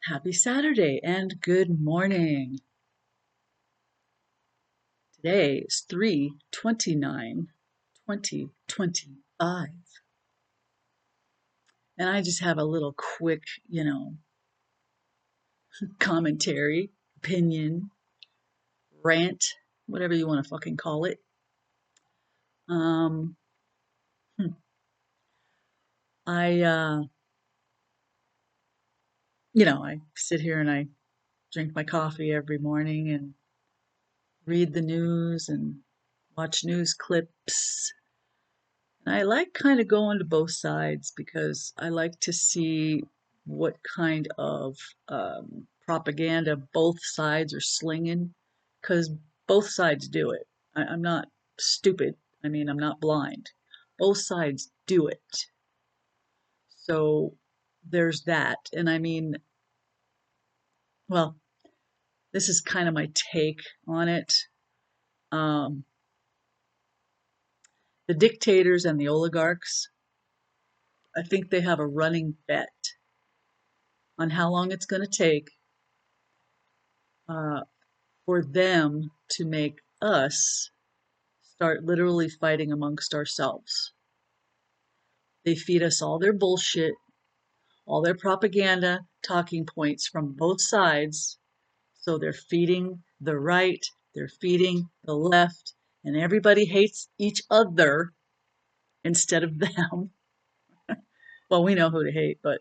Happy Saturday and good morning. Today is 3/29, 2025. And I just have a little quick, commentary, opinion, rant, whatever you want to fucking call it. Um, hmm, I, I sit here and I drink my coffee every morning and read the news and watch news clips. And I like kind of going to both sides because I like to see what kind of propaganda both sides are slinging because both sides do it. I'm not stupid. I mean, I'm not blind. Both sides do it. So there's that. And I mean, well, this is kind of my take on it. Um, the dictators and the oligarchs, I think they have a running bet on how long it's going to take uh, for them to make us start literally fighting amongst ourselves. They feed us all their bullshit, all their propaganda, talking points from both sides. So they're feeding the right, they're feeding the left, and everybody hates each other instead of them. Well, we know who to hate, but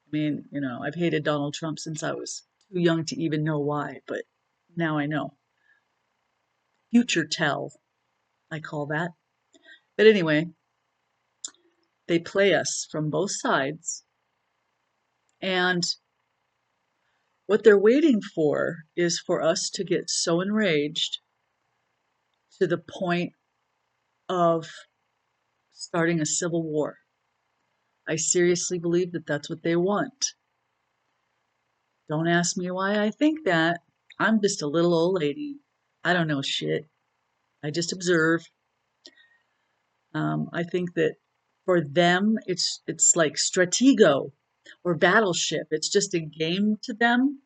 I mean, I've hated Donald Trump since I was too young to even know why, but now I know. Future tell, I call that. But anyway, they play us from both sides. And what they're waiting for is for us to get so enraged to the point of starting a civil war. I seriously believe that that's what they want. Don't ask me why I think that. I'm just a little old lady. I don't know shit. I just observe. I think that for them, it's like Stratego or Battleship. It's just a game to them,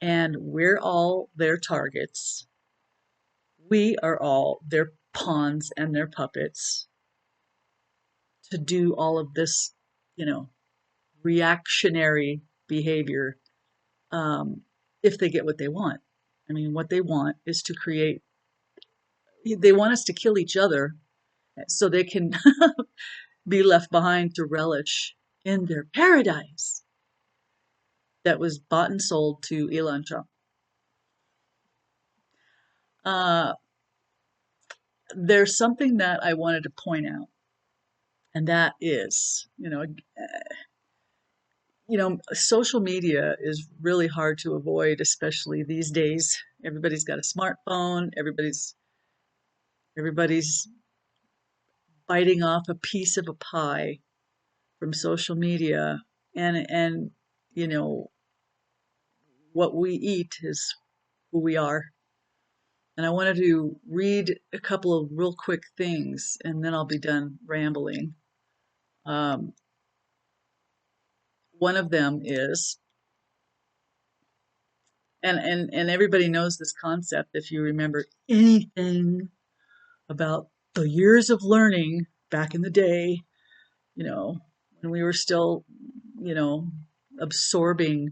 and we're all their targets. We are all their pawns and their puppets to do all of this, you know, reactionary behavior if they get what they want. I mean, what they want is to create, they want us to kill each other so they can be left behind to relish in their paradise that was bought and sold to Elon Trump. Uh, there's something that I wanted to point out, and that is, social media is really hard to avoid, especially these days. Everybody's got a smartphone. Everybody's biting off a piece of a pie from social media, and you know what we eat is who we are. And I wanted to read a couple of real quick things, and then I'll be done rambling. Um, One of them is, and everybody knows this concept if you remember anything about the years of learning back in the day, you know, when we were still, you know, absorbing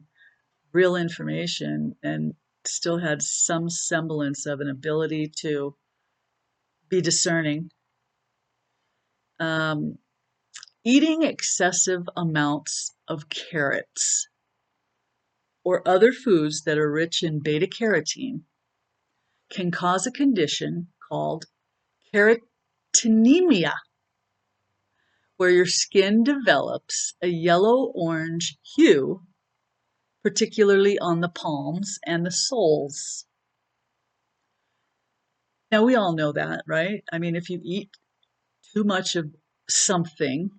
real information and still had some semblance of an ability to be discerning. Um, Eating excessive amounts of carrots or other foods that are rich in beta carotene can cause a condition called carotenemia, where your skin develops a yellow-orange hue, particularly on the palms and the soles. Now, we all know that, right? I mean, if you eat too much of something,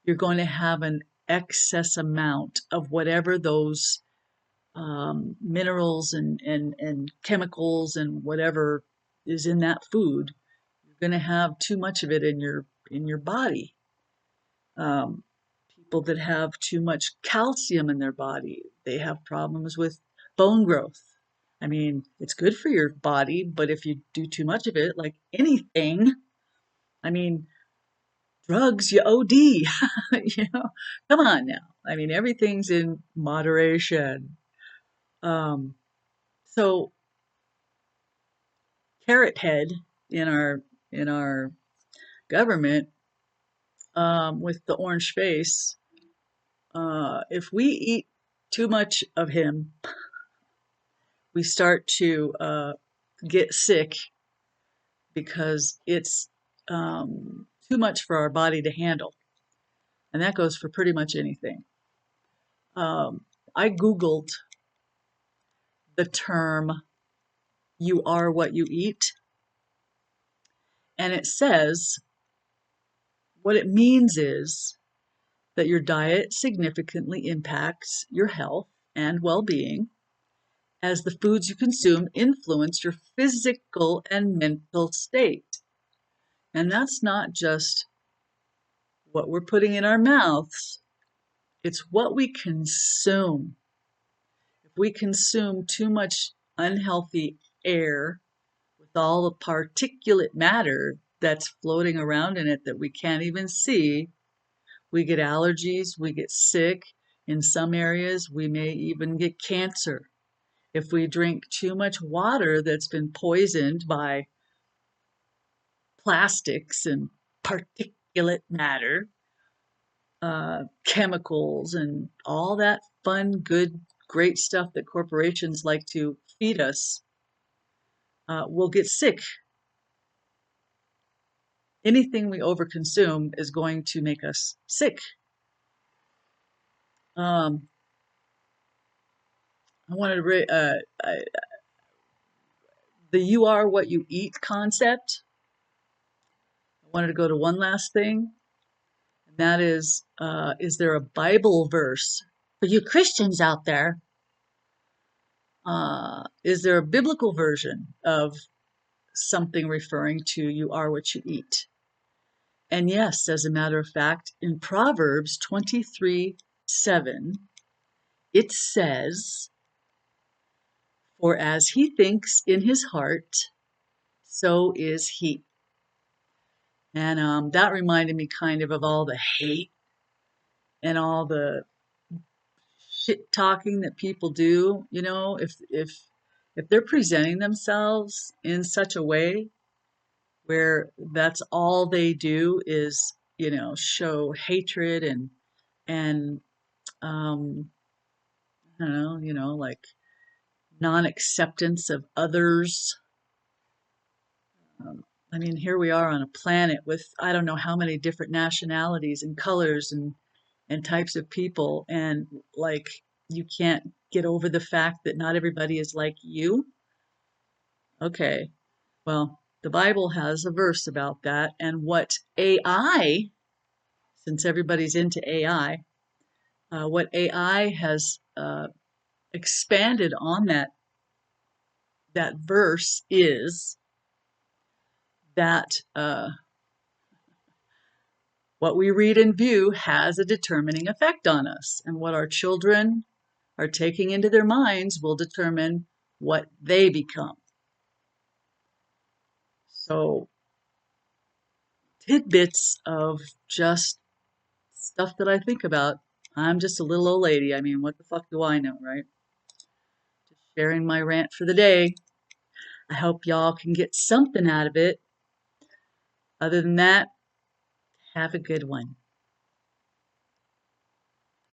you're going to have an excess amount of whatever those minerals and chemicals and whatever is in that food. You're going to have too much of it in your body. Um, people that have too much calcium in their body. They have problems with bone growth. I mean, it's good for your body, but if you do too much of it, like anything, I mean, drugs, you OD, you know, come on now. I mean, everything's in moderation. Um, so Carrot Head in our government, with the orange face, if we eat too much of him, we start to get sick because it's too much for our body to handle. And that goes for pretty much anything. I Googled the term "you are what you eat," and it says what it means is that your diet significantly impacts your health and well being, as the foods you consume influence your physical and mental state. And that's not just what we're putting in our mouths, it's what we consume. If we consume too much unhealthy air with all the particulate matter that's floating around in it that we can't even see, we get allergies, we get sick. In some areas, we may even get cancer. If we drink too much water that's been poisoned by plastics and particulate matter, chemicals, and all that fun, good, great stuff that corporations like to feed us, we'll get sick. Anything we overconsume is going to make us sick. Um, I wanted to the "you are what you eat" concept. I wanted to go to one last thing, and that is there a Bible verse for you Christians out there? Is there a biblical version of something referring to "you are what you eat"? And yes, as a matter of fact, in Proverbs 23:7, it says, "For as he thinks in his heart, so is he." And that reminded me kind of all the hate and all the shit talking that people do. You know, if they're presenting themselves in such a way where that's all they do is, show hatred and I don't know, like non-acceptance of others. Um, I mean, here we are on a planet with I don't know how many different nationalities and colors and types of people, and like you can't get over the fact that not everybody is like you. Okay, well, the Bible has a verse about that, and what AI, since everybody's into AI, what AI has expanded on that verse is that what we read and view has a determining effect on us, and what our children are taking into their minds will determine what they become. So, tidbits of just stuff that I think about. I'm just a little old lady. I mean, what the fuck do I know, right? Just sharing my rant for the day. I hope y'all can get something out of it. Other than that, have a good one.